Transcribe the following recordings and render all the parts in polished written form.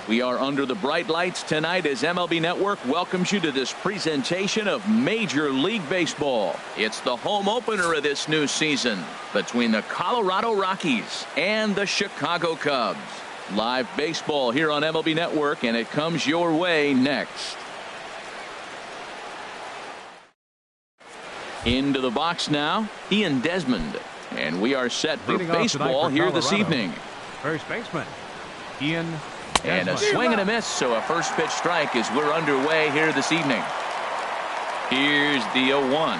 We are under the bright lights tonight as MLB Network welcomes you to this presentation of Major League Baseball. It's the home opener of this new season between the Colorado Rockies and the Chicago Cubs. Live baseball here on MLB Network, and it comes your way next. Into the box now, Ian Desmond. And we are set for baseball here this evening. First baseman, Ian Desmond. And a swing and a miss, so a first pitch strike as we're underway here this evening. Here's the 0-1.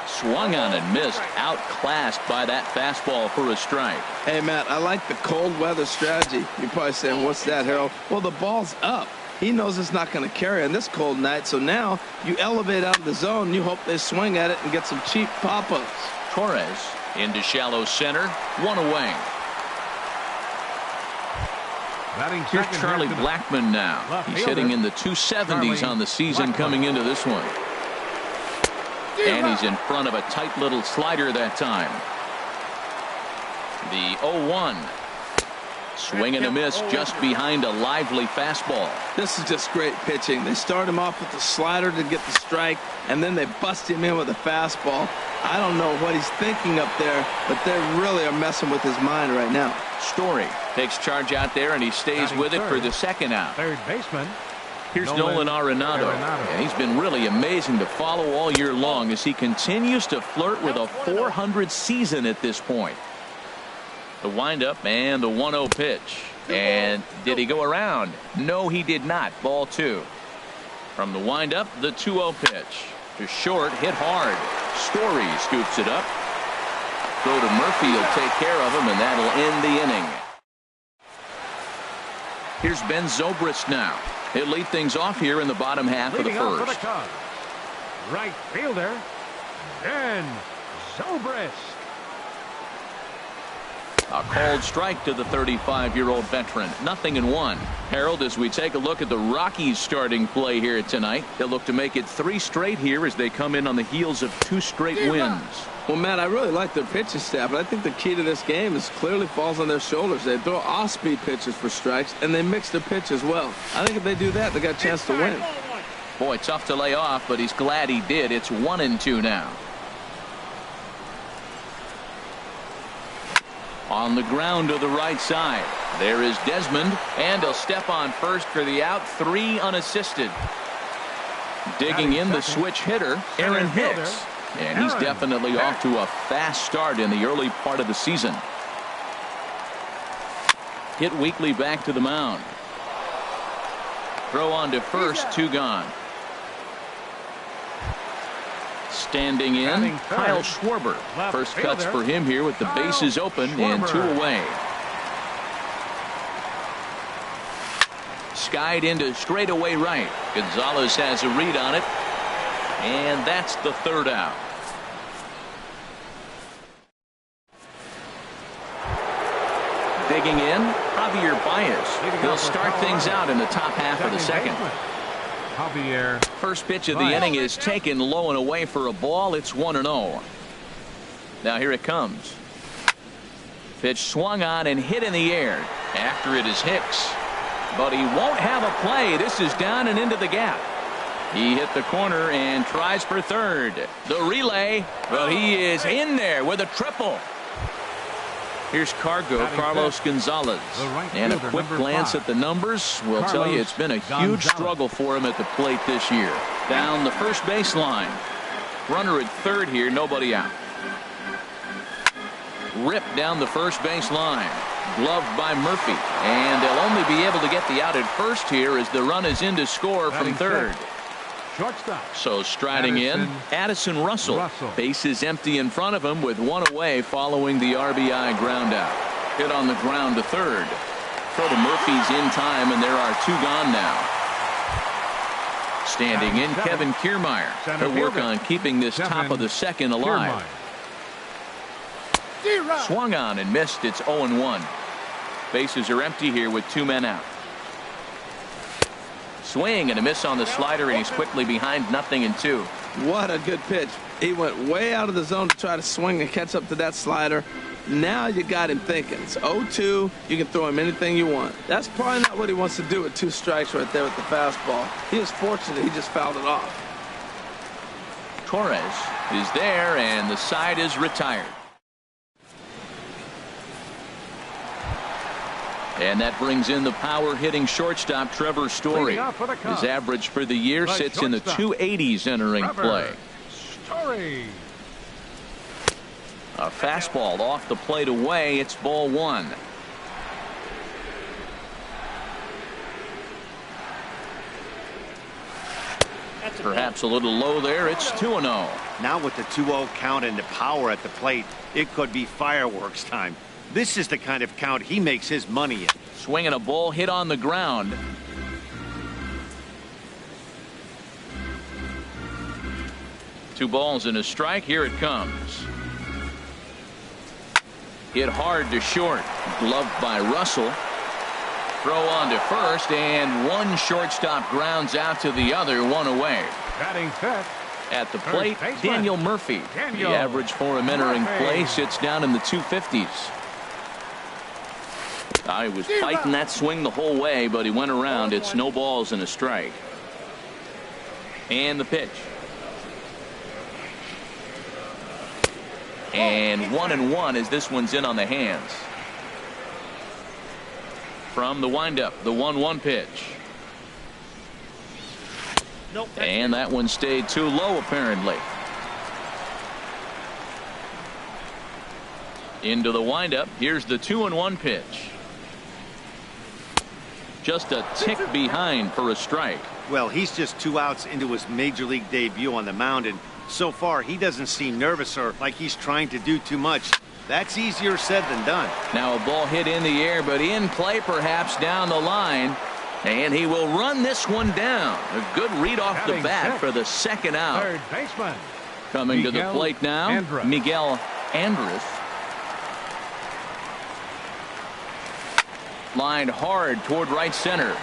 Swung on and missed, outclassed by that fastball for a strike. Hey, Matt, I like the cold weather strategy. You're probably saying, what's that, Harold? Well, the ball's up. He knows it's not going to carry on this cold night, so now you elevate out of the zone. You hope they swing at it and get some cheap pop-ups. Torres into shallow center, one away. Here's Charlie Blackmon now. He's hitting in the 270s on the season coming into this one. And he's in front of a tight little slider that time. The 0-1. Swing and a miss just behind a lively fastball. This is just great pitching. They start him off with the slider to get the strike, and then they bust him in with a fastball. I don't know what he's thinking up there, but they really are messing with his mind right now. Story takes charge out there, and he stays with it for the second out. Third baseman. Here's Nolan Arenado, and he's been really amazing to follow all year long as he continues to flirt with a 400 season at this point. The windup and the 1-0 pitch. And did he go around? No, he did not. Ball 2. From the windup, the 2-0 pitch. To short, hit hard. Story scoops it up. Throw to Murphy will take care of him, and that'll end the inning. Here's Ben Zobrist now. He'll lead things off here in the bottom half of the first. Right fielder, Ben Zobrist. A called strike to the 35-year-old veteran. 0-1. Harold, as we take a look at the Rockies starting play here tonight, they'll look to make it 3 straight here as they come in on the heels of 2 straight wins. Well, Matt, I really like their pitching staff, but I think the key to this game is clearly falls on their shoulders. They throw off-speed pitches for strikes, and they mix the pitch as well. I think if they do that, they got a chance to win. Boy, tough to lay off, but he's glad he did. It's 1-2 now. On the ground to the right side. There is Desmond, and he'll step on first for the out. 3 unassisted. Digging in the switch hitter, Aaron Hicks. And he's definitely off to a fast start in the early part of the season. Hit weakly back to the mound. Throw on to first, 2 gone. Standing in, Kyle Schwarber. First cuts for him here with the bases open and 2 away. Skied into straightaway right. Gonzalez has a read on it. And that's the 3rd out. Digging in, Javier Baez. He'll start things out in the top half of the second. Javier. First pitch of the inning is taken low and away for a ball. It's 1-0. Now here it comes. Pitch swung on and hit in the air. After it is Hicks. But he won't have a play. This is down and into the gap. He hit the corner and tries for third. The relay. Well, he is in there with a triple. Here's Carlos Gonzalez. And a quick glance at the numbers will tell you it's been a huge struggle for him at the plate this year. Down the first baseline. Runner at third here, nobody out. Ripped down the first baseline. Gloved by Murphy. And they'll only be able to get the out at first here as the run is in to score from third. Shortstop. So striding in, Addison Russell. Base is empty in front of him with 1 away following the RBI ground out. Hit on the ground to third. Throw to Murphy's in time, and there are 2 gone now. Standing in, Kevin Kiermaier. He'll work on keeping this top of the second alive. Swung on and missed. It's 0-1. Bases are empty here with 2 men out. Swing and a miss on the slider, and he's quickly behind 0-2. What a good pitch. He went way out of the zone to try to swing and catch up to that slider. Now you got him thinking. It's 0-2. You can throw him anything you want. That's probably not what he wants to do with 2 strikes right there with the fastball. He was fortunate he just fouled it off. Torres is there, and the side is retired. And that brings in the power-hitting shortstop, Trevor Story. His average for the year sits in the 280s entering play. Story. A fastball off the plate away. It's ball 1. Perhaps a little low there. It's 2-0. Now with the 2-0 count and the power at the plate, it could be fireworks time. This is the kind of count he makes his money in. Swinging a ball hit on the ground. Two balls and a strike. Here it comes. Hit hard to short. Gloved by Russell. Throw on to first, and one shortstop grounds out to the other, 1 away. Batting fifth. At the plate, Daniel Murphy. The average for him entering play sits down in the 250s. He was fighting that swing the whole way, but he went around. It's no balls and a strike. And the pitch. And 1-1 as this one's in on the hands. From the windup, the 1-1 pitch. And that one stayed too low, apparently. Into the windup. Here's the 2-1 pitch. Just a tick behind for a strike. Well, he's just 2 outs into his major league debut on the mound, and so far he doesn't seem nervous or like he's trying to do too much. That's easier said than done. Now a ball hit in the air, but in play perhaps down the line. And he will run this one down. A good read off the bat for the second out. Third baseman. Coming to the plate now, Miguel Andres. Lined hard toward right center.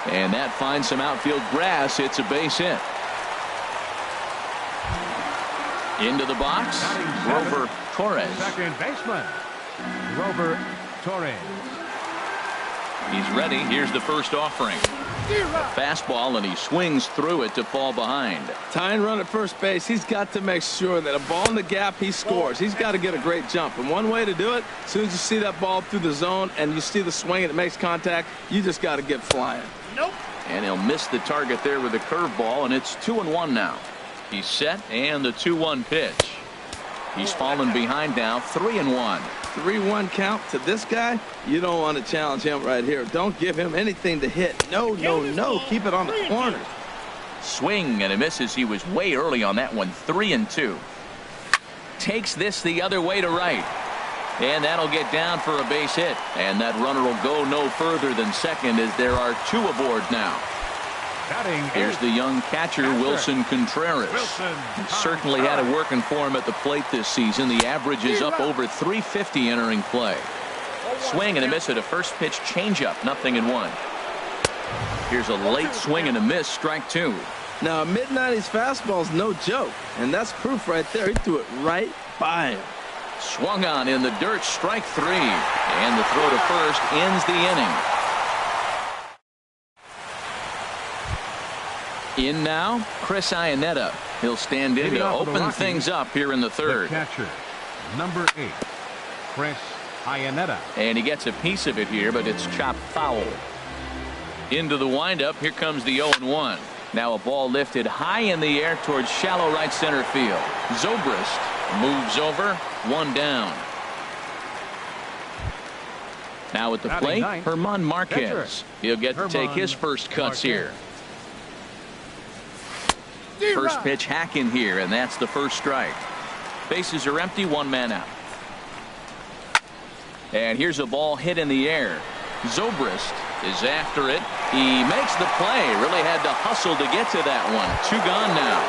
And that finds some outfield grass. It's a base hit. Into the box, Rover Torres. Second baseman, Rover Torres. He's ready. Here's the first offering. A fastball, and he swings through it to fall behind. Tying run at first base. He's got to make sure that a ball in the gap, he scores. He's got to get a great jump. And one way to do it, as soon as you see that ball through the zone and you see the swing and it makes contact, you just got to get flying. And he'll miss the target there with a curveball, and it's 2-1 now. He's set, and the 2-1 pitch. He's fallen behind now, 3-1. 3-1 count to this guy. You don't want to challenge him right here. Don't give him anything to hit. No. Keep it on the corner. Swing, and a misses. He was way early on that one. 3-2. Takes this the other way to right. And that'll get down for a base hit. And that runner will go no further than second as there are 2 aboard now. Here's the young catcher, Wilson Contreras. He certainly had it working for him at the plate this season. The average is up over 350 entering play. Swing and a miss at a first pitch changeup, 0-1. Here's a late swing and a miss, strike 2. Now, a mid-90s fastball's no joke, and that's proof right there. He threw it right by him. Swung on in the dirt, strike 3. And the throw to first ends the inning. In now, Chris Iannetta. He'll stand in to open things up here in the third. The catcher, number 8, Chris Iannetta. And he gets a piece of it here, but it's chopped foul. Into the windup. Here comes the 0-1. Now a ball lifted high in the air towards shallow right center field. Zobrist moves over, 1 down. Now at the plate, Herman Marquez. He'll get to take his first cuts here. First pitch hack in here, and that's the first strike. Bases are empty, 1 man out. And here's a ball hit in the air. Zobrist is after it. He makes the play. Really had to hustle to get to that one. 2 gone now.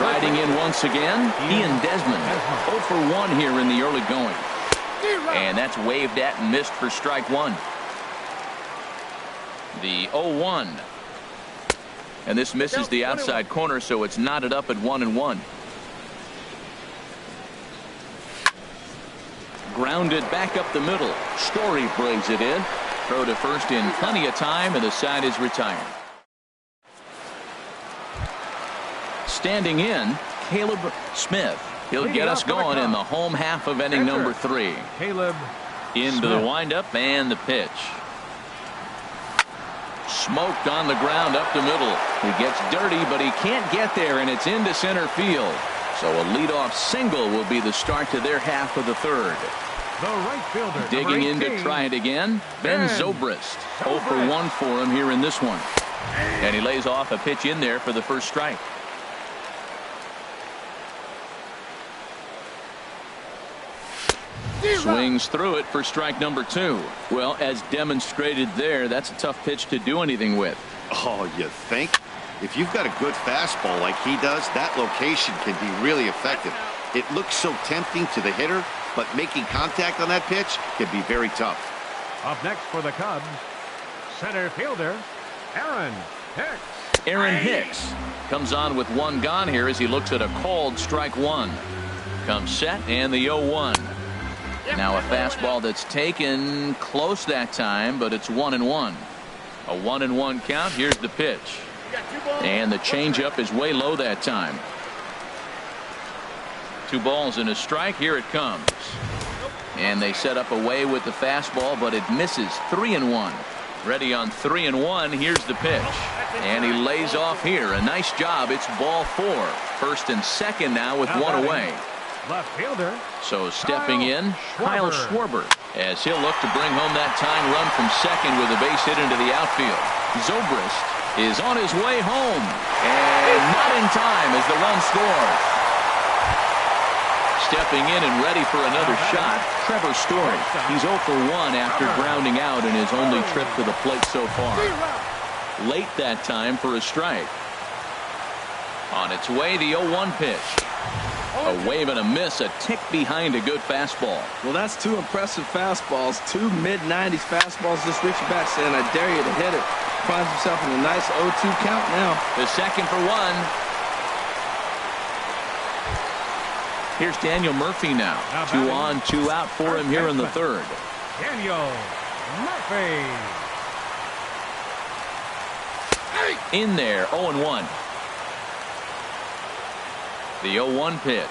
Riding in once again, Ian Desmond. 0 for 1 here in the early going. And that's waved at and missed for strike 1. The 0-1. And this misses the outside corner, so it's knotted up at 1-1. Grounded back up the middle. Story brings it in. Throw to first in plenty of time, and the side is retired. Standing in, Caleb Smith. He'll get us going in the home half of inning number 3. Caleb Into the windup and the pitch. Smoked on the ground up the middle. He gets dirty, but he can't get there, and it's into center field. So a leadoff single will be the start to their half of the third. The right fielder. Digging in to try it again, Ben Zobrist. 0 for 1 for him here in this one. And he lays off a pitch in there for the first strike. Swings through it for strike number 2. Well, as demonstrated there, that's a tough pitch to do anything with. Oh, you think? If you've got a good fastball like he does, that location can be really effective. It looks so tempting to the hitter, but making contact on that pitch can be very tough. Up next for the Cubs, center fielder Aaron Hicks. Aaron Hicks comes on with 1 gone here as he looks at a called strike 1. Comes set and the 0-1. Now a fastball that's taken close that time, but it's 1-1. A 1-1 count. Here's the pitch. And the changeup is way low that time. 2 balls and a strike. Here it comes. And they set up away with the fastball, but it misses. 3-1. Ready on 3-1. Here's the pitch. And he lays off here. A nice job. It's ball 4. First and second now with 1 away. Left fielder. So stepping in, Kyle Schwarber, as he'll look to bring home that tying run from second with a base hit into the outfield. Zobrist is on his way home, and not in time as the run scores. Stepping in and ready for another shot, Trevor Story. He's 0 for 1 after grounding out in his only trip to the plate so far. Late that time for a strike. On its way, the 0-1 pitch. A wave and a miss, a tick behind a good fastball. Well, that's 2 impressive fastballs. 2 mid-90s fastballs just reaching back saying, I dare you to hit it. Finds himself in a nice 0-2 count now. The second for 1. Here's Daniel Murphy now. 2 on, 2 out for him here in the third. Daniel Murphy. In there, 0-1. The 0-1 pitch.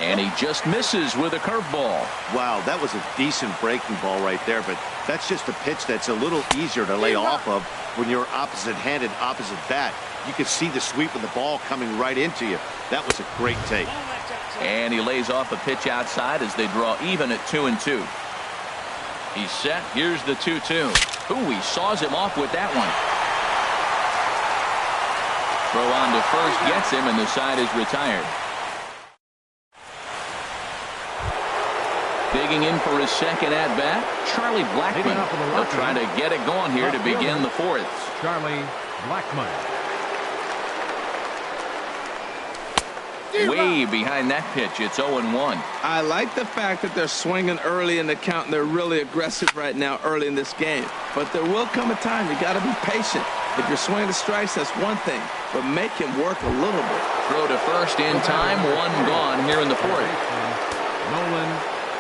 And he just misses with a curveball. Wow, that was a decent breaking ball right there, but that's just a pitch that's a little easier to lay off of when you're opposite-handed, opposite bat. You can see the sweep of the ball coming right into you. That was a great take. And he lays off a pitch outside as they draw even at 2-2. He's set. Here's the 2-2. Ooh, he saws him off with that one. Throw on to first gets him, and the side is retired. Digging in for his second at-bat, Charlie Blackmon. He'll try to get it going here to begin the fourth. Charlie Blackmon. Way behind that pitch. It's 0-1. I like the fact that they're swinging early in the count, and they're really aggressive right now early in this game. But there will come a time you got to be patient. If you're swinging the strikes, that's one thing, but make him work a little bit. Throw to first in time. 1 gone here in the fourth. Nolan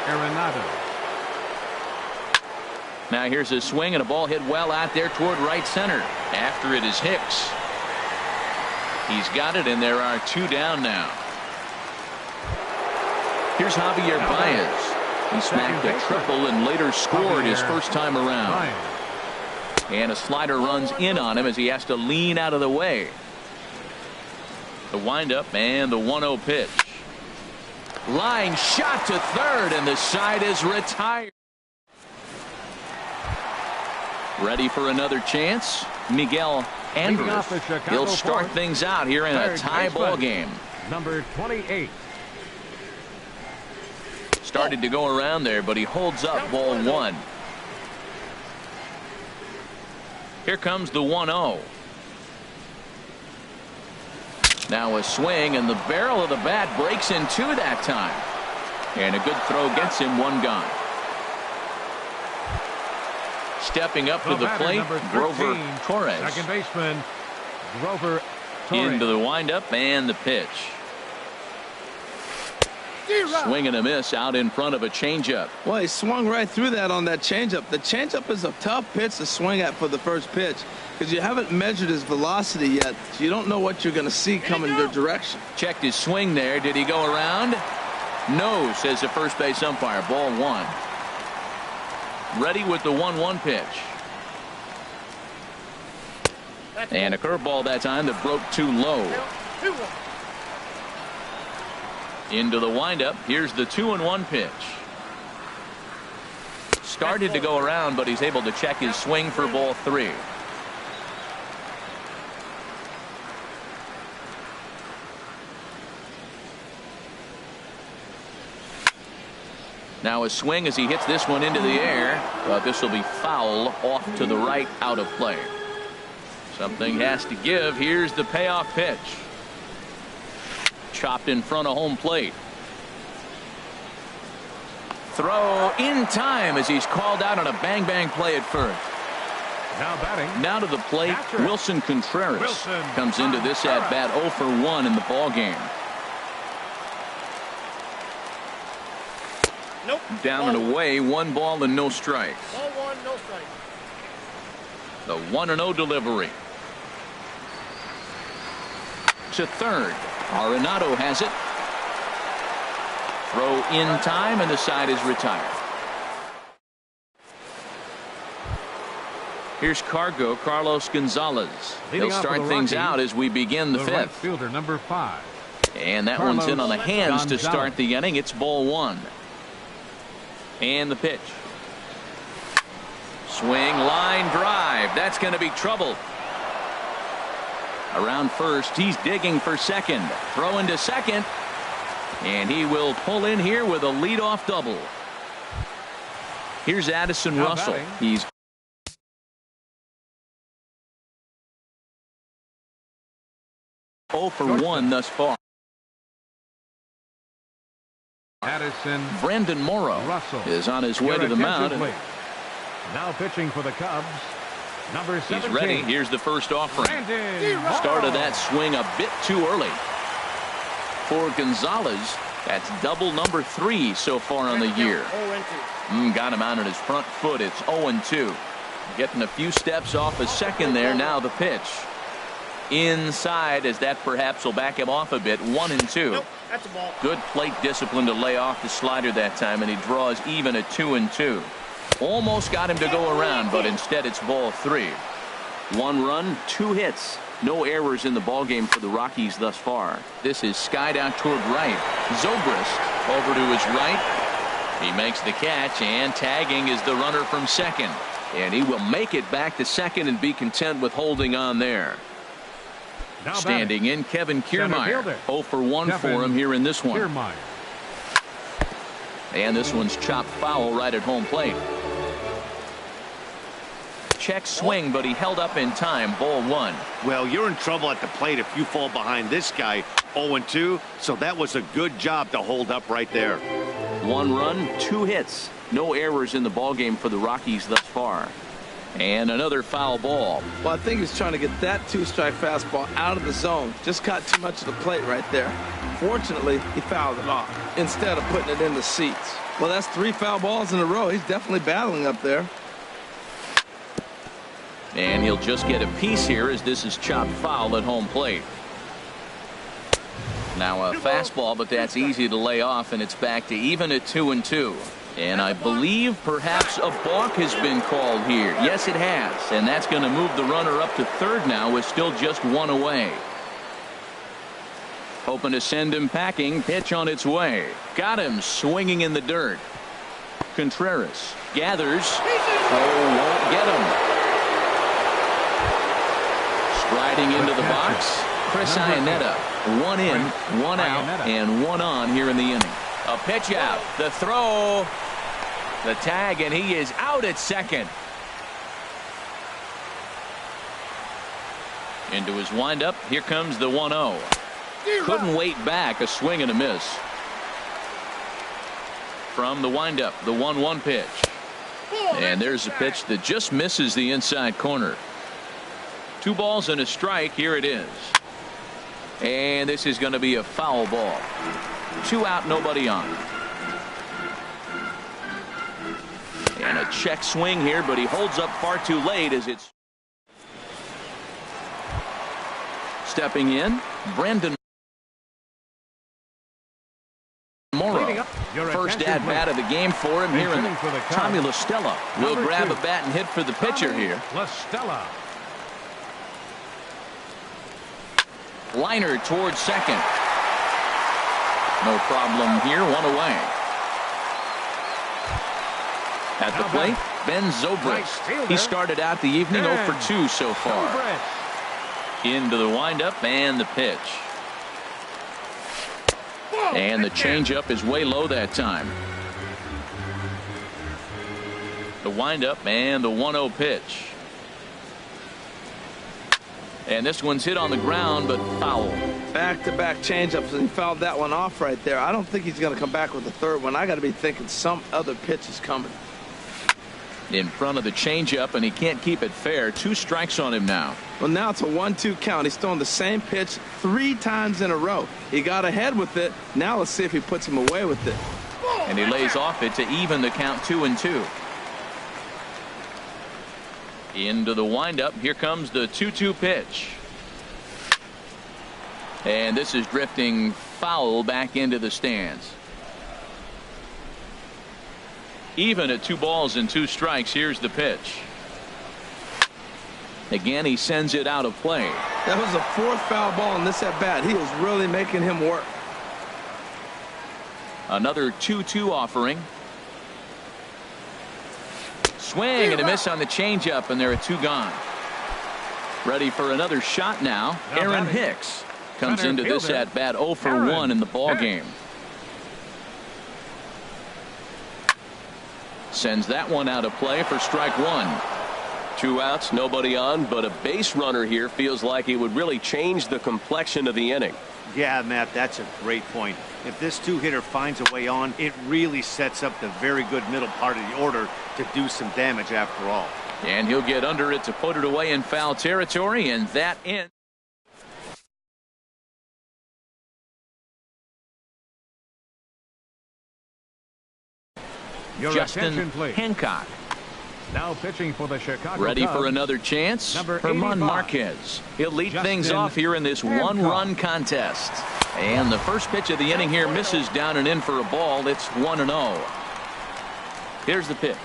Arenado. Now here's a swing and a ball hit well out there toward right center. After it is Hicks. He's got it, and there are 2 down now. Here's Javier Baez. He smacked a triple and later scored his first time around. And a slider runs in on him as he has to lean out of the way. The windup and the 1-0 pitch. Line shot to third, and the side is retired. Ready for another chance? Miguel Andrews. He'll start things out here in a tie ball game. Number 28. Started to go around there, but he holds up ball 1. Here comes the 1-0. Now a swing, and the barrel of the bat breaks in 2 that time. And a good throw gets him 1 gone. Stepping up to the batter, plate, number 13, Grover Torres. Second baseman, Grover Torres. Into the windup and the pitch. Swing and a miss out in front of a changeup. Well, he swung right through that on that changeup. The changeup is a tough pitch to swing at for the first pitch because you haven't measured his velocity yet, so you don't know what you're going to see coming your direction. Checked his swing there. Did he go around? No, says the first base umpire. Ball one. Ready with the 1-1 pitch. And a curveball that time that broke too low. Into the windup. Here's the 2-1 pitch. Started to go around, but he's able to check his swing for ball three. Now a swing as he hits this one into the air, but this will be foul off to the right, out of play. Something has to give. Here's the payoff pitch. Chopped in front of home plate. Throw in time as he's called out on a bang play at first. Now batting. Now to the plate, Wilson Contreras comes into this at bat 0 for 1 in the ball game. Nope. Down and away, 1 ball and no strikes. Ball 1, no strike. The 1-0 delivery. To third. Arenado has it. Throw in time, and the side is retired. Here's Carlos Gonzalez. He'll start things out as we begin the fifth. Right fielder, number 5. And that one's in on the hands to start the inning. It's ball 1. And the pitch. Swing, line drive. That's going to be trouble. Around first, he's digging for second. Throw into second. And he will pull in here with a leadoff double. Here's Addison Russell. He's for 1 thus far. Addison Brendan Morrow is on his way to the mound. Now pitching for the Cubs, number 17. He's ready. Here's the first offering. Started that swing a bit too early. For Gonzalez, that's double number 3 so far on the year. Got him out on his front foot. It's 0-2. Getting a few steps off a second there. Now the pitch. Inside, as that perhaps will back him off a bit. 1-2. Nope, that's a ball. Good plate discipline to lay off the slider that time, and he draws even at 2-2. Almost got him to go around, but instead it's ball 3. 1 run, 2 hits. No errors in the ballgame for the Rockies thus far. This is skied out toward right. Zobrist over to his right. He makes the catch, and tagging is the runner from second. And he will make it back to second and be content with holding on there. Now standing in, Kevin Kiermaier. 0 for 1 for him here in this one. Kiermaier. And this one's chopped foul right at home plate. Check swing, but he held up in time. Ball 1. Well, you're in trouble at the plate if you fall behind this guy. 0-2, so that was a good job to hold up right there. 1 run, 2 hits. No errors in the ballgame for the Rockies thus far. And another foul ball. Well, I think he's trying to get that 2-strike fastball out of the zone. Just caught too much of the plate right there. Fortunately, he fouled it off instead of putting it in the seats. Well, that's 3 foul balls in a row. He's definitely battling up there. And he'll just get a piece here as this is chopped foul at home plate. Now a fastball, but that's easy to lay off, and it's back to even at 2-2. And I believe perhaps a balk has been called here. Yes, it has. And that's going to move the runner up to third now with still just 1 away. Hoping to send him packing. Pitch on its way. Got him swinging in the dirt. Contreras gathers. Oh, won't get him. Striding into the box. Chris Iannetta. 1 in, 1 out, and 1 on here in the inning. A pitch out. The throw. The tag, and he is out at second. Into his windup. Here comes the 1-0. Couldn't wait back. A swing and a miss. From the windup, the 1-1 pitch. And there's a pitch that just misses the inside corner. 2 balls and a strike. Here it is. And this is going to be a foul ball. 2 out, nobody on. And a check swing here, but he holds up far too late as it's stepping in. Brandon Morrow. First at bat of the game for him here in the Tommy La Stella will grab a bat and hit for the pitcher here. La Stella. Liner towards second. No problem here. 1 away. At the plate, Ben Zobrist. He started out the evening 0 for 2 so far. Into the windup and the pitch. And the changeup is way low that time. The windup and the 1-0 pitch. And this one's hit on the ground, but foul. Back-to-back changeups, and he fouled that one off right there. I don't think he's going to come back with the third one. I got to be thinking some other pitch is coming. In front of the changeup, and he can't keep it fair. 2 strikes on him now. Well, now it's a 1-2 count. He's throwing the same pitch 3 times in a row. He got ahead with it. Now let's see if he puts him away with it. And he lays off it to even the count 2-2. Into the windup. Here comes the 2-2 pitch. And this is drifting foul back into the stands. Even at 2 balls and 2 strikes. Here's the pitch. Again, he sends it out of play. That was a 4th foul ball in this at bat. He was really making him work. Another 2-2 offering. Swing and a miss on the changeup, and there are 2 gone. Ready for another shot now. Aaron Hicks comes into this at bat 0 for 1 in the ball game. Sends that one out of play for strike 1. 2 outs, nobody on, but a base runner here feels like it would really change the complexion of the inning. Yeah, Matt, that's a great point. If this 2-hitter finds a way on, it really sets up the very good middle part of the order to do some damage after all. And he'll get under it to put it away in foul territory, and that ends. Justin Hancock. Now pitching for the Chicago Ready Cubs. for another chance. Number Herman 85. Marquez. He'll lead Justin things off here in this Hancock. 1-run contest. And the first pitch of the inning here misses down and in for a ball. It's 1-0. Here's the pitch.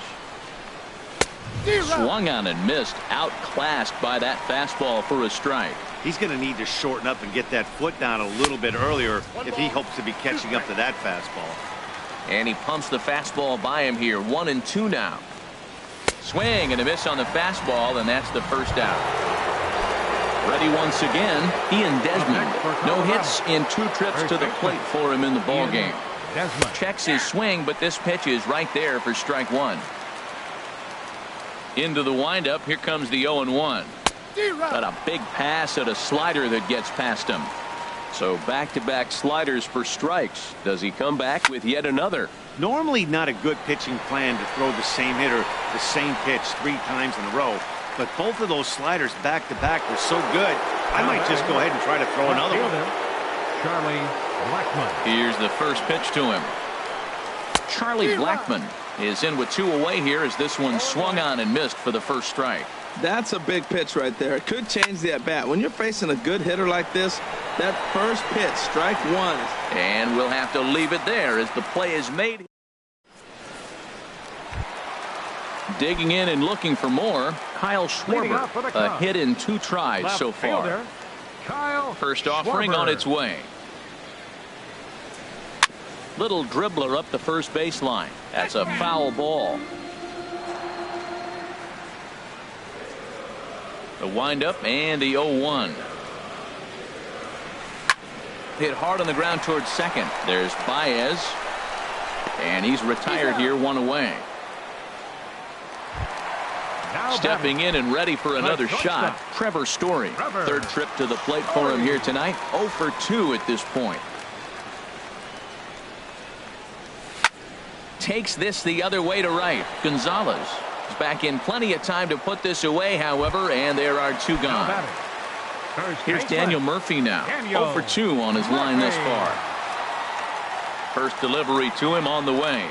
Swung on and missed. Outclassed by that fastball for a strike. He's going to need to shorten up and get that foot down a little bit earlier if he hopes to be catching up to that fastball. And he pumps the fastball by him here. 1-2 now. Swing and a miss on the fastball, and that's the first out. Ready once again, Ian Desmond. No hits in 2 trips to the plate for him in the ball game. Checks his swing, but this pitch is right there for strike 1. Into the windup. Here comes the 0-1. Got a big pass at a slider that gets past him. So back-to-back sliders for strikes. Does he come back with yet another? Normally not a good pitching plan to throw the same hitter the same pitch 3 times in a row, but both of those sliders back-to-back were so good, I might just go ahead and try to throw another one. Charlie Blackmon. Here's the first pitch to him. Charlie Blackmon is in with 2 away here as this one swung on and missed for the first strike. That's a big pitch right there. It could change the at-bat. When you're facing a good hitter like this, that first pitch, strike 1. And we'll have to leave it there as the play is made. Digging in and looking for more, Kyle Schwarber. A hit in 2 tries so far. First offering on its way. Little dribbler up the first baseline. That's a foul ball. The windup and the 0-1. Hit hard on the ground towards second. There's Baez. And he's retired here, 1 away. Stepping in and ready for another shot, Trevor Story. 3rd trip to the plate for him here tonight. 0 for 2 at this point. takes this the other way to right. Gonzalez is back in plenty of time to put this away, however, and there are two gone. Here's Daniel Murphy now. 0 for 2 on his line thus far. First delivery to him on the way.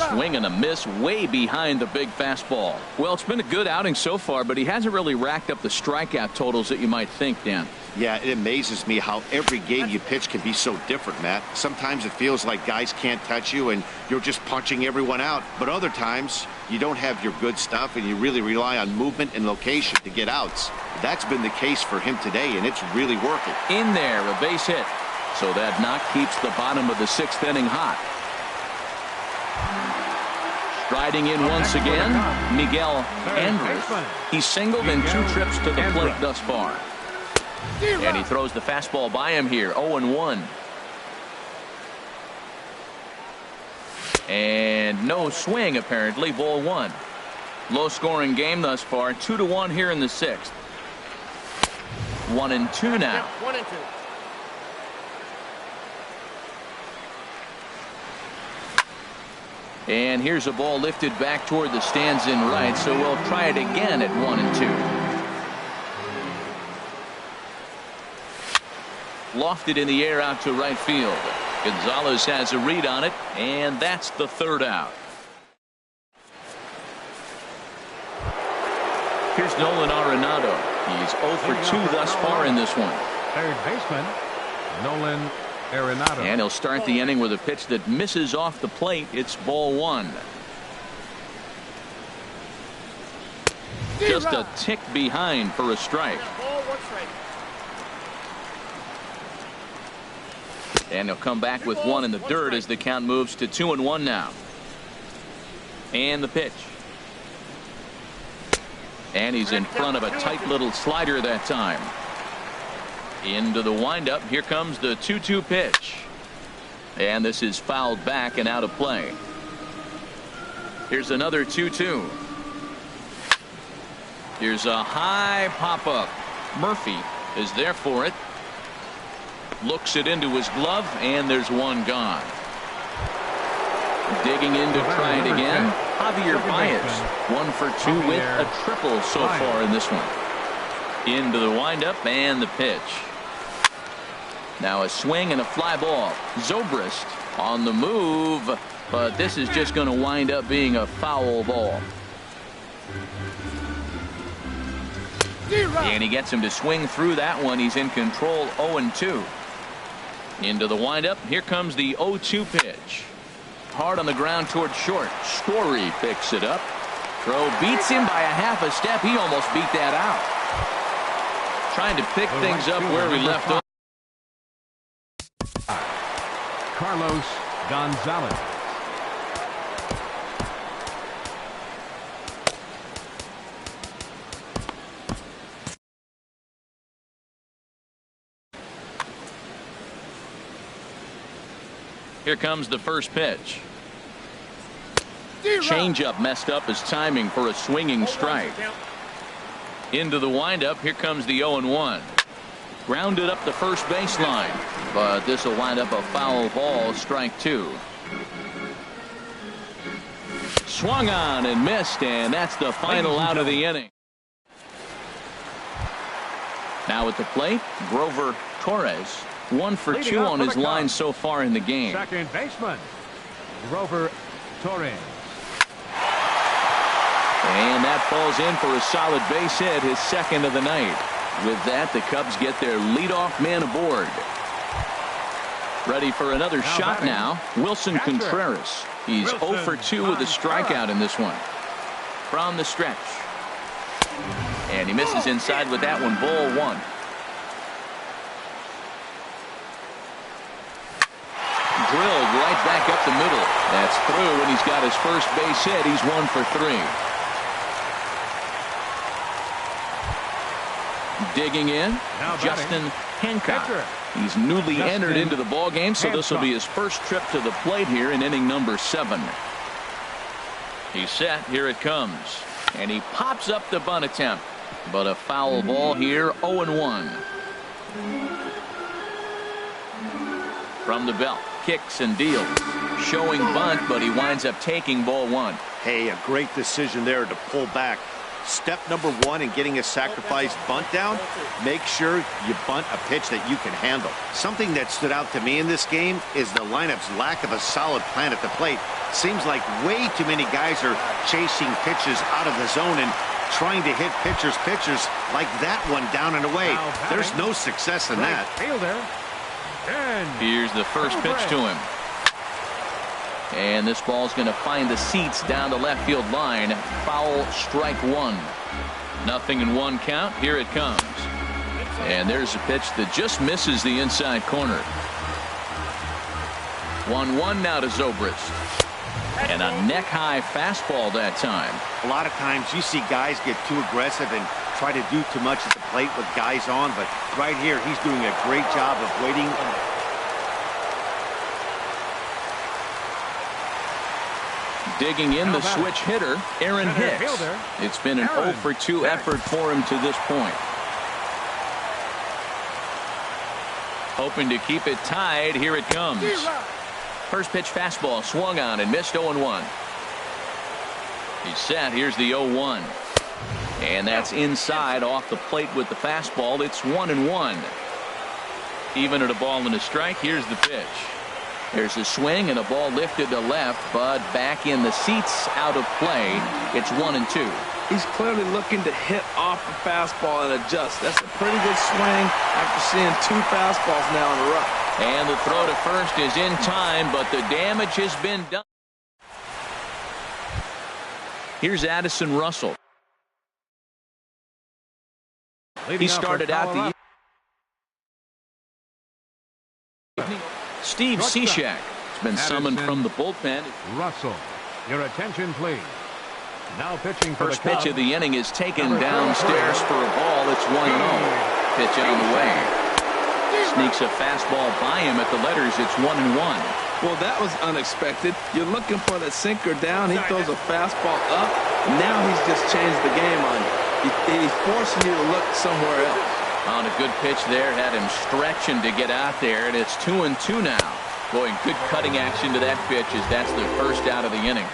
Swing and a miss way behind the big fastball. Well, it's been a good outing so far, but he hasn't really racked up the strikeout totals that you might think, Dan. Yeah, it amazes me how every game you pitch can be so different, Matt. Sometimes it feels like guys can't touch you and you're just punching everyone out. But other times you don't have your good stuff and you really rely on movement and location to get outs. That's been the case for him today, and it's really working. In there, a base hit. So that knock keeps the bottom of the 6th inning hot. Striding in once again, Miguel Andrews. He's singled in 2 trips to the plate thus far. And he throws the fastball by him here, 0-1. And no swing, apparently, ball 1. Low-scoring game thus far, 2-1 here in the 6th. 1-2 now. 1-2. And here's a ball lifted back toward the stands in right, so we'll try it again at 1-2. Lofted in the air out to right field. Gonzalez has a read on it, and that's the 3rd out. Here's Nolan Arenado. He's 0 for 2 thus far in this one. Third baseman, Nolan Arenado. And he'll start the inning with a pitch that misses off the plate. It's ball 1. Just a tick behind for a strike. And he'll come back with 1 in the dirt as the count moves to 2-1 now. And the pitch. And he's in front of a tight little slider that time. Into the windup. Here comes the 2-2 pitch. And this is fouled back and out of play. Here's another 2-2. Here's a high pop-up. Murphy is there for it. Looks it into his glove, and there's 1 gone. Digging in to try it again. Javier Baez, 1 for 2 with a triple so far in this one. Into the windup and the pitch. Now a swing and a fly ball. Zobrist on the move, but this is just going to wind up being a foul ball. And he gets him to swing through that one. He's in control, 0-2. Into the windup. Here comes the 0-2 pitch. Hard on the ground toward short. Story picks it up. Throw beats him by a half a step. He almost beat that out. Trying to pick things up where we left off. Carlos Gonzalez. Here comes the first pitch. Changeup messed up his timing for a swinging strike. Into the windup. Here comes the 0-1. Grounded up the first baseline, but this will wind up a foul ball, strike 2. Swung on and missed, and that's the final out of the inning. Now at the plate, Grover Torres, 1 for 2 on his line so far in the game. Second baseman, Grover Torres. And that falls in for a solid base hit, his 2nd of the night. With that, the Cubs get their leadoff man aboard. Ready for another shot now. Wilson Contreras. He's 0 for 2 with a strikeout in this one. From the stretch. And he misses inside with that one, ball 1. Drilled right back up the middle. That's through, and he's got his first base hit. He's 1 for 3. Digging in, Justin Hancock. He's newly entered into the ball game, so this will be his first trip to the plate here in inning number 7. He's set. Here it comes. And he pops up the bunt attempt. But a foul ball here, 0-1. From the belt. kicks and deals. Showing bunt, but he winds up taking ball one. Hey, a great decision there to pull back. Step number one in getting a sacrifice bunt down, make sure you bunt a pitch that you can handle. Something that stood out to me in this game is the lineup's lack of a solid plan at the plate. Seems like way too many guys are chasing pitches out of the zone and trying to hit pitchers like that one down and away. There's no success in that. Here's the first pitch to him. And this ball's going to find the seats down the left field line. Foul, strike one. 0-1 count. Here it comes. And there's a pitch that just misses the inside corner. 1-1 now to Zobrist. And a neck-high fastball that time. A lot of times you see guys get too aggressive and try to do too much at the plate with guys on, but right here he's doing a great job of waiting. Digging in the switch hitter, Aaron Hicks. It's been an 0-for-2 effort for him to this point. Hoping to keep it tied. Here it comes. First pitch fastball swung on and missed. 0-1. He's set. Here's the 0-1. And that's inside off the plate with the fastball. It's 1-1. Even at a ball and a strike. Here's the pitch. There's a swing and a ball lifted to left, but back in the seats, out of play. It's 1-2. He's clearly looking to hit off the fastball and adjust. That's a pretty good swing after seeing two fastballs now in a row. And the throw to first is in time, but the damage has been done. Here's Addison Russell. He started out the evening. Steve Cishek has been summoned from the bullpen. Russell, your attention, please. Now pitching for first pitch of the inning is taken downstairs for a ball. It's 1-0. Pitch on the way. Sneaks a fastball by him at the letters. It's 1-1. Well, that was unexpected. You're looking for the sinker down. He throws a fastball up. Now he's just changed the game on you. He's forcing you to look somewhere else. On a good pitch there, had him stretching to get out there, and it's 2-2 now. Boy, good cutting action to that pitch as that's the first out of the inning.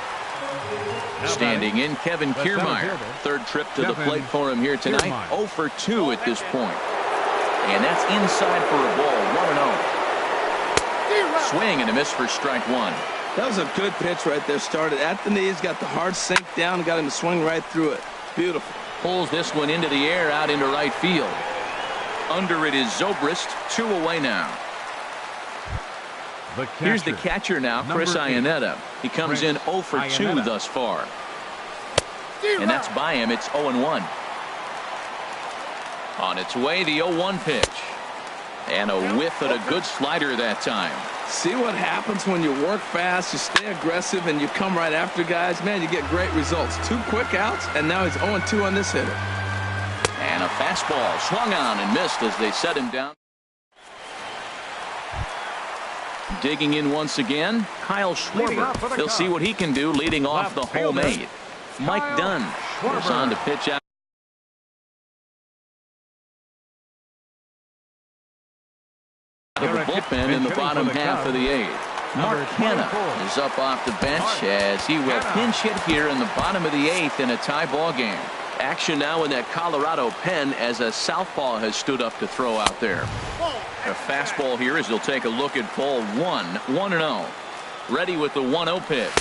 Standing in, Kevin Kiermaier. Third trip to the plate for him here tonight. 0-for-2 at this point. And that's inside for a ball. 1-0. Swing and a miss for strike one. That was a good pitch right there. Started at the knees, got the hard sink down, got him to swing right through it. Beautiful. Pulls this one into the air, out into right field. Under it is Zobrist. 2 away now. Here's the catcher now, Chris Iannetta. He comes in 0-for-2 thus far. And that's by him. It's 0-1. On its way, the 0-1 pitch. And a whiff at a good slider that time. See what happens when you work fast, you stay aggressive, and you come right after guys. Man, you get great results. 2 quick outs, and now he's 0-2 on this hitter. And a fastball swung on and missed as they set him down. Digging in once again, Kyle Schwarber. He'll see what he can do leading off the home 8. Mike Dunn goes on to pitch out. Of the bullpen in the bottom half of the 8th. Mark Hanna is up off the bench as he will pinch hit here in the bottom of the 8th in a tie ball game. Action now in that Colorado pen as a southpaw has stood up to throw out there. A fastball here as he'll take a look at ball 1. 1-0. Ready with the 1-0 pitch.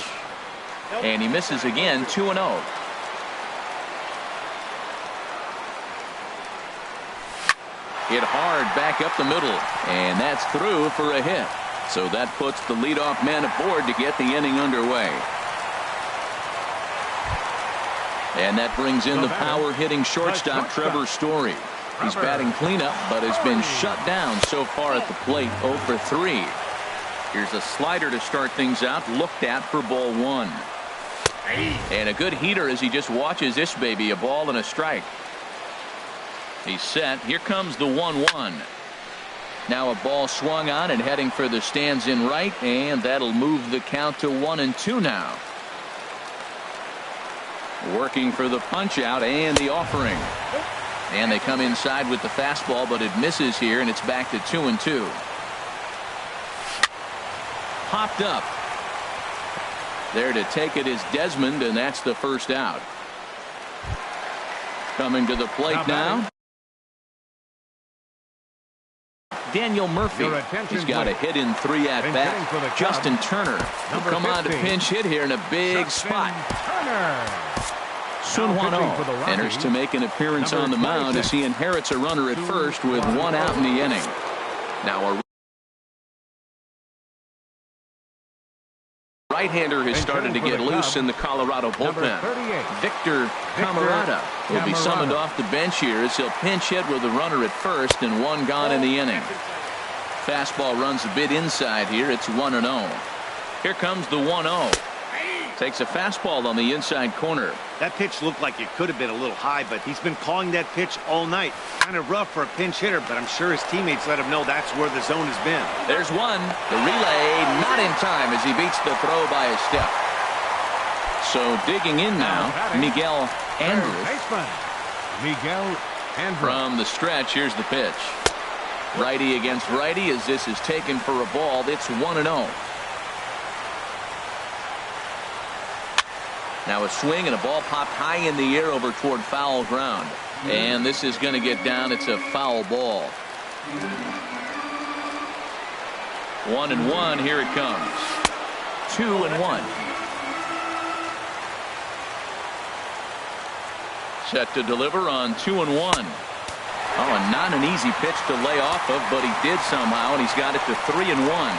And he misses again. 2-0. Hit hard back up the middle, and that's through for a hit. So that puts the leadoff man aboard to get the inning underway. And that brings in the power-hitting shortstop Trevor Story. He's batting cleanup, but has been shut down so far at the plate. 0-for-3. Here's a slider to start things out, looked at for ball 1. And a good heater as he just watches this baby, a ball and a strike. He's set. Here comes the 1-1. Now a ball swung on and heading for the stands in right, and that'll move the count to 1-2 now. Working for the punch out and the offering. And they come inside with the fastball, but it misses here, and it's back to 2-2. popped up. There to take it is Desmond, and that's the first out. Coming to the plate now. Daniel Murphy. He's got a hit in 3 at bat. Justin Turner will come on to pinch hit here in a big spot. Sunhwan enters to make an appearance on the mound as he inherits a runner at first with 1 out in the inning. Now a right-hander has started to get loose in the Colorado bullpen. Victor Camarada will be summoned off the bench here as he'll pinch hit with a runner at first and 1 gone in the inning. Fastball runs a bit inside here. It's 1-0. Here comes the 1-0. Takes a fastball on the inside corner. That pitch looked like it could have been a little high, but he's been calling that pitch all night. Kind of rough for a pinch hitter, but I'm sure his teammates let him know that's where the zone has been. There's one. The relay not in time as he beats the throw by a step. So digging in now, Miguel Andrews. From the stretch, here's the pitch. Righty against righty as this is taken for a ball. It's 1-0. Now a swing and a ball popped high in the air over toward foul ground. And this is going to get down. It's a foul ball. 1-1. Here it comes. 2-1. Set to deliver on 2-1. Oh, and not an easy pitch to lay off of, but he did somehow, and he's got it to 3-1.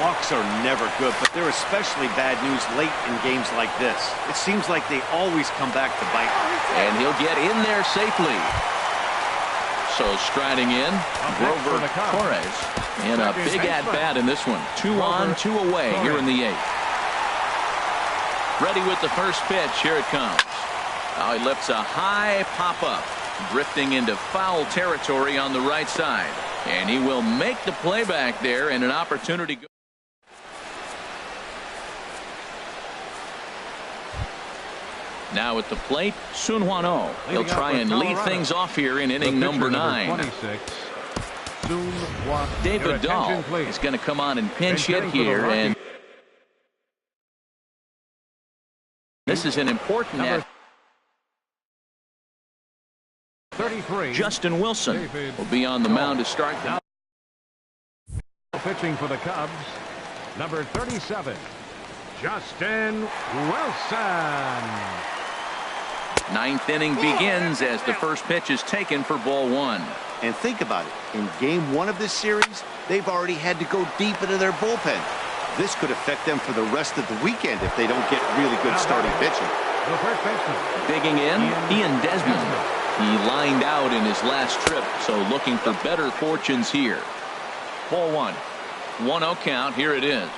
Walks are never good, but they're especially bad news late in games like this. It seems like they always come back to bite. And he'll get in there safely. So striding in, Grover Torres in a big at-bat in this one. 2 on, 2 away here in the 8th. Ready with the first pitch. Here it comes. Now he lifts a high pop-up, drifting into foul territory on the right side. And he will make the play back there and an opportunity. Now at the plate, Sunhwan. He'll try and lead things off here in inning number 9. David Dahl is going to come on and pinch hit here, and this is an important at. Justin Wilson will be on the mound to start the. Pitching for the Cubs, number 37, Justin Wilson. 9th inning begins as the first pitch is taken for ball 1. And think about it. In game 1 of this series, they've already had to go deep into their bullpen. This could affect them for the rest of the weekend if they don't get really good starting pitching. The first baseman. Digging in, Ian Desmond. He lined out in his last trip, so looking for better fortunes here. Ball 1. 1-0 count. Here it is.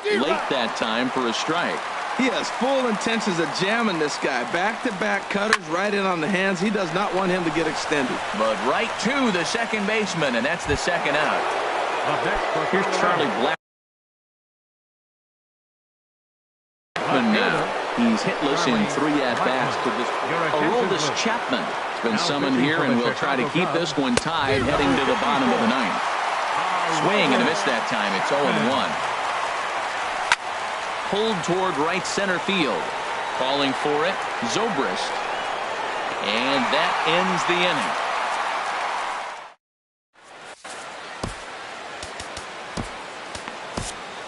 Late that time for a strike. He has full intentions of jamming this guy. Back-to-back cutters right in on the hands. He does not want him to get extended. But right to the second baseman, and that's the second out. Here's Charlie Blackman now. He's hitless in 3 at-bats to this. Aroldis Chapman has been summoned here, and will try to keep this one tied heading to the bottom of the 9th. Swing and a miss that time. It's 0-1. Pulled toward right center field. Calling for it, Zobrist. And that ends the inning.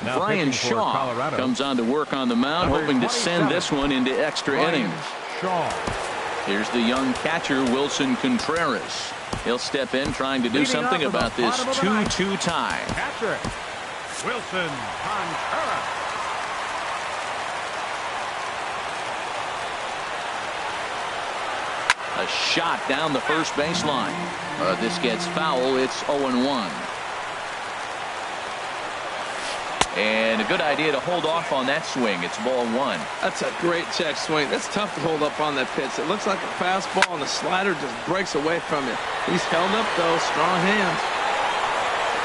Now Brian Shaw comes on to work on the mound, hoping to send this one into extra innings. Here's the young catcher, Wilson Contreras. He'll step in trying to do something about this 2-2 tie. Catcher, Wilson Contreras. A shot down the first baseline. This gets foul. It's 0-1. And a good idea to hold off on that swing. It's ball 1. That's a great check swing. That's tough to hold up on that pitch. It looks like a fastball, and the slider just breaks away from you. He's held up, though. Strong hands.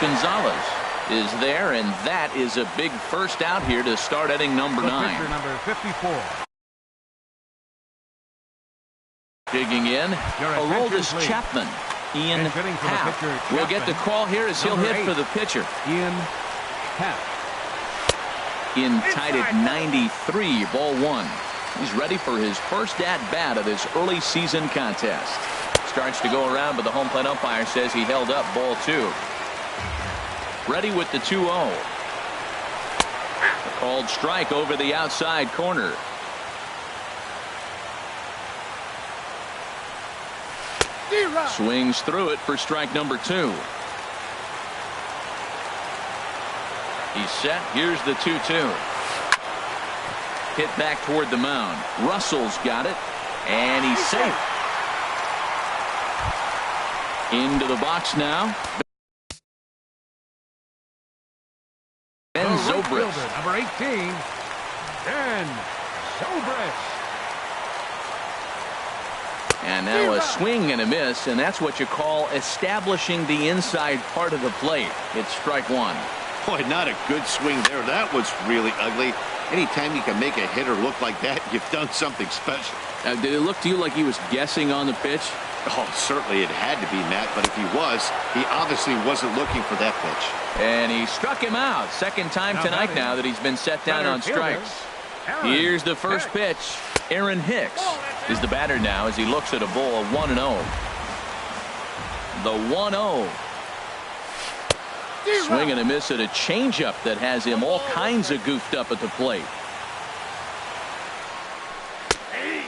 Gonzalez is there, and that is a big first out here to start inning number 9. Number 54. Digging in, Aroldis Chapman. Ian Happ will get the call here as he'll hit for the pitcher. Ian Happ. in tied at 93, ball one. He's ready for his first at-bat of this early season contest. Starts to go around, but the home plate umpire says he held up, ball two. Ready with the 2-0. A called strike over the outside corner. Swings through it for strike number 2. He's set. Here's the 2-2. Hit back toward the mound. Russell's got it, and he's safe. Into the box now. Ben Zobrist. Number 18, Ben Zobrist. And now a swing and a miss, and that's what you call establishing the inside part of the plate. It's strike one. Boy, not a good swing there. That was really ugly. Anytime you can make a hitter look like that, you've done something special. Did it look to you like he was guessing on the pitch? Oh, certainly it had to be, Matt, but if he was, he obviously wasn't looking for that pitch. And he struck him out. Second time tonight now that he's been set down on strikes. Here's the first pitch. Aaron Hicks is the batter now as he looks at a ball of 1-0. The 1-0. Swing and a miss at a changeup that has him all kinds of goofed up at the plate.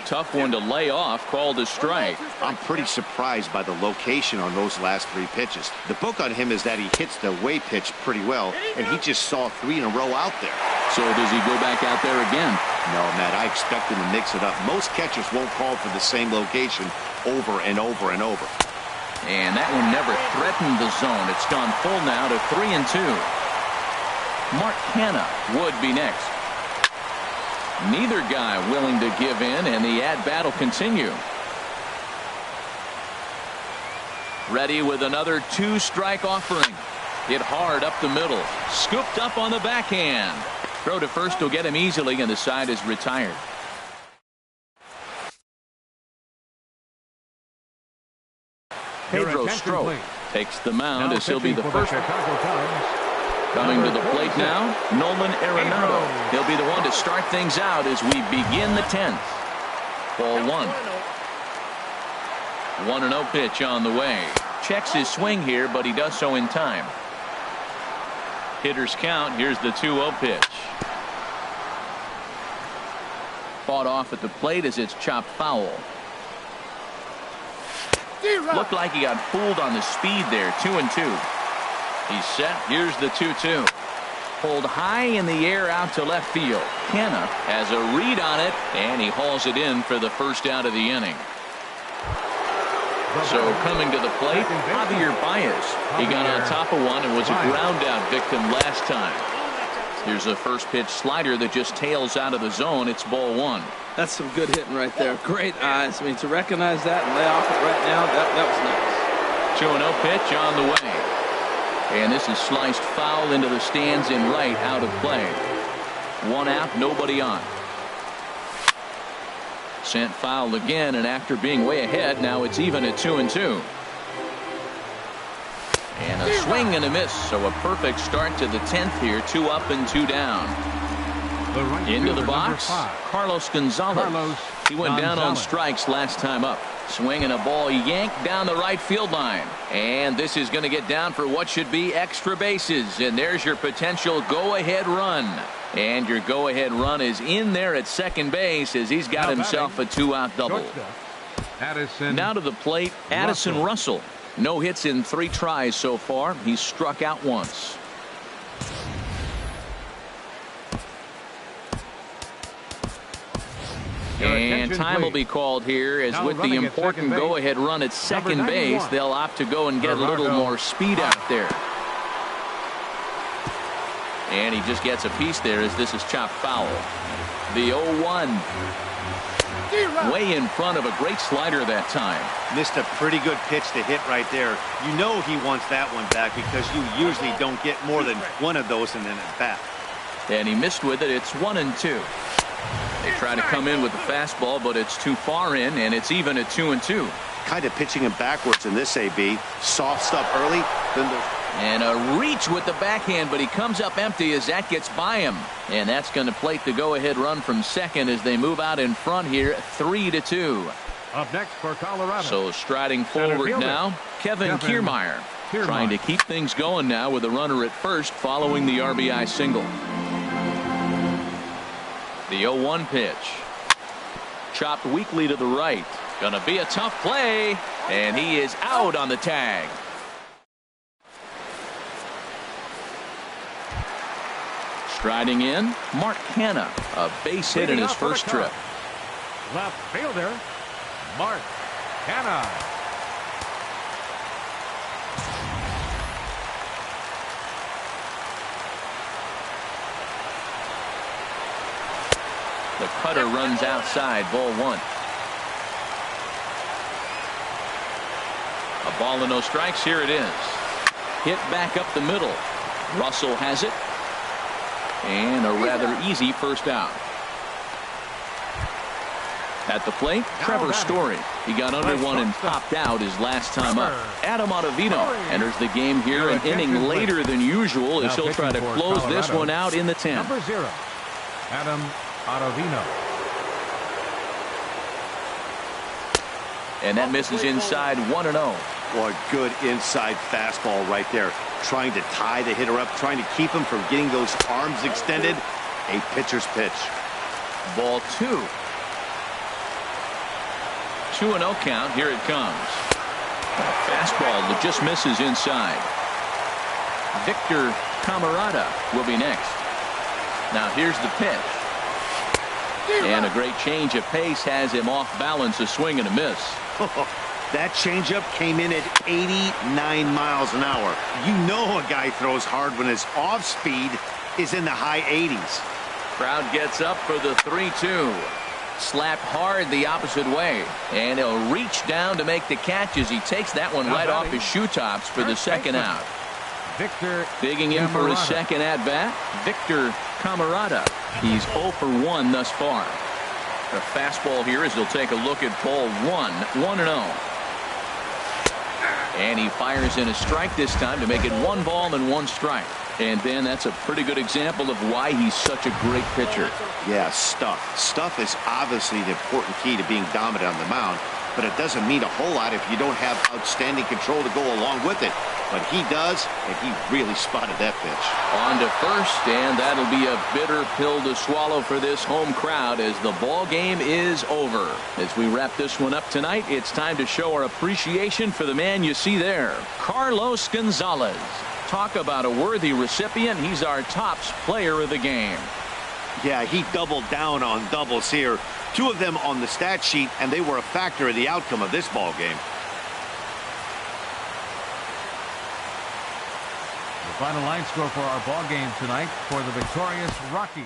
Tough one to lay off, called a strike. I'm pretty surprised by the location on those last 3 pitches. The book on him is that he hits the way pitch pretty well, and he just saw 3 in a row out there. So does he go back out there again? No, Matt, I expect him to mix it up. Most catchers won't call for the same location over and over and over. And that one never threatened the zone. It's gone full now to 3-2. Mark Hanna would be next. Neither guy willing to give in, and the at-bat will continue. Ready with another 2-strike offering. Hit hard up the middle. Scooped up on the backhand. Throw to first will get him easily, and the side is retired. Pedro Strop takes the mound as he'll be the first. Coming to the plate now, Nolan Arenado. He'll be the one to start things out as we begin the 10th. Ball one. 1-0 pitch on the way. Checks his swing here, but he does so in time. Hitters count. Here's the 2-0 pitch. Fought off at the plate as it's chopped foul. Looked like he got fooled on the speed there. 2-2. He's set. Here's the 2-2. Pulled high in the air out to left field. Hanna has a read on it, and he hauls it in for the first out of the inning. So coming to the plate, Javier Baez. He got on top of one and was a ground out victim last time. Here's a first pitch slider that just tails out of the zone. It's ball one. That's some good hitting right there. Great eyes. I mean, to recognize that and lay off it right now, that was nice. 2-0 pitch on the way. And this is sliced foul into the stands in right, out of play. One out, nobody on. Sent foul again, and after being way ahead, now it's even at 2-2. And a swing and a miss, so a perfect start to the 10th here. 2 up and 2 down. Into the box, Carlos Gonzalez. He went down on strikes last time up. Swinging a ball yanked down the right field line. And this is going to get down for what should be extra bases. And there's your potential go-ahead run. And your go-ahead run is in there at second base as he's got himself a 2-out double. Now to the plate, Addison Russell. No hits in 3 tries so far. He's struck out once. And time will be called here as with the important go-ahead run at second base, they'll opt to go and get a little more speed out there. And he just gets a piece there as this is chopped foul. The 0-1. Way in front of a great slider that time. Missed a pretty good pitch to hit right there. You know he wants that one back because you usually don't get more than one of those in an at-bat. And he missed with it. It's 1-2. They try to come in with the fastball, but it's too far in, and it's even at 2-2. Kind of pitching him backwards in this AB. Soft stuff early, then And a reach with the backhand, but he comes up empty as that gets by him. And that's going to plate the go-ahead run from second as they move out in front here, 3-2. Up next for Colorado. So striding Center forward fielder, now, Kevin Kiermaier. Trying to keep things going now with a runner at first following the RBI single. The 0-1 pitch. Chopped weakly to the right. Gonna be a tough play, and he is out on the tag. Striding in, Mark Hanna, a base hit in his first trip. Left fielder, Mark Hanna. The cutter runs outside, ball one. A ball and no strikes. Here it is. Hit back up the middle. Russell has it. And a rather easy first out. At the plate, Trevor Story. He got under one and popped out his last time up. Adam Ottavino enters the game here an inning later than usual as he'll try to close this one out in the 10th. Number 0, Adam Ottavino. And that misses inside 1-0. Boy, good inside fastball right there. Trying to tie the hitter up, trying to keep him from getting those arms extended. A pitcher's pitch. Ball 2. 2-0 count. Here it comes. Fastball that just misses inside. Victor Camarada will be next. Now here's the pitch. And a great change of pace has him off balance, a swing and a miss. That changeup came in at 89 miles an hour. You know a guy throws hard when his off speed is in the high 80s. Crowd gets up for the 3-2. Slapped hard the opposite way. And he'll reach down to make the catch as he takes that one right off his shoe tops for the second out. Victor digging in for his second at-bat, Victor Camarada. He's 0 for 1 thus far. The fastball here as he'll take a look at ball 1, 1-0. And he fires in a strike this time to make it 1 ball and 1 strike. And then that's a pretty good example of why he's such a great pitcher. Yeah, stuff. Stuff is obviously the important key to being dominant on the mound, but it doesn't mean a whole lot if you don't have outstanding control to go along with it. But he does, and he really spotted that pitch. On to first, and that'll be a bitter pill to swallow for this home crowd as the ball game is over. As we wrap this one up tonight, it's time to show our appreciation for the man you see there, Carlos Gonzalez. Talk about a worthy recipient. He's our tops player of the game. Yeah, he doubled down on doubles here. 2 of them on the stat sheet, and they were a factor in the outcome of this ball game. The final line score for our ball game tonight for the victorious Rockies.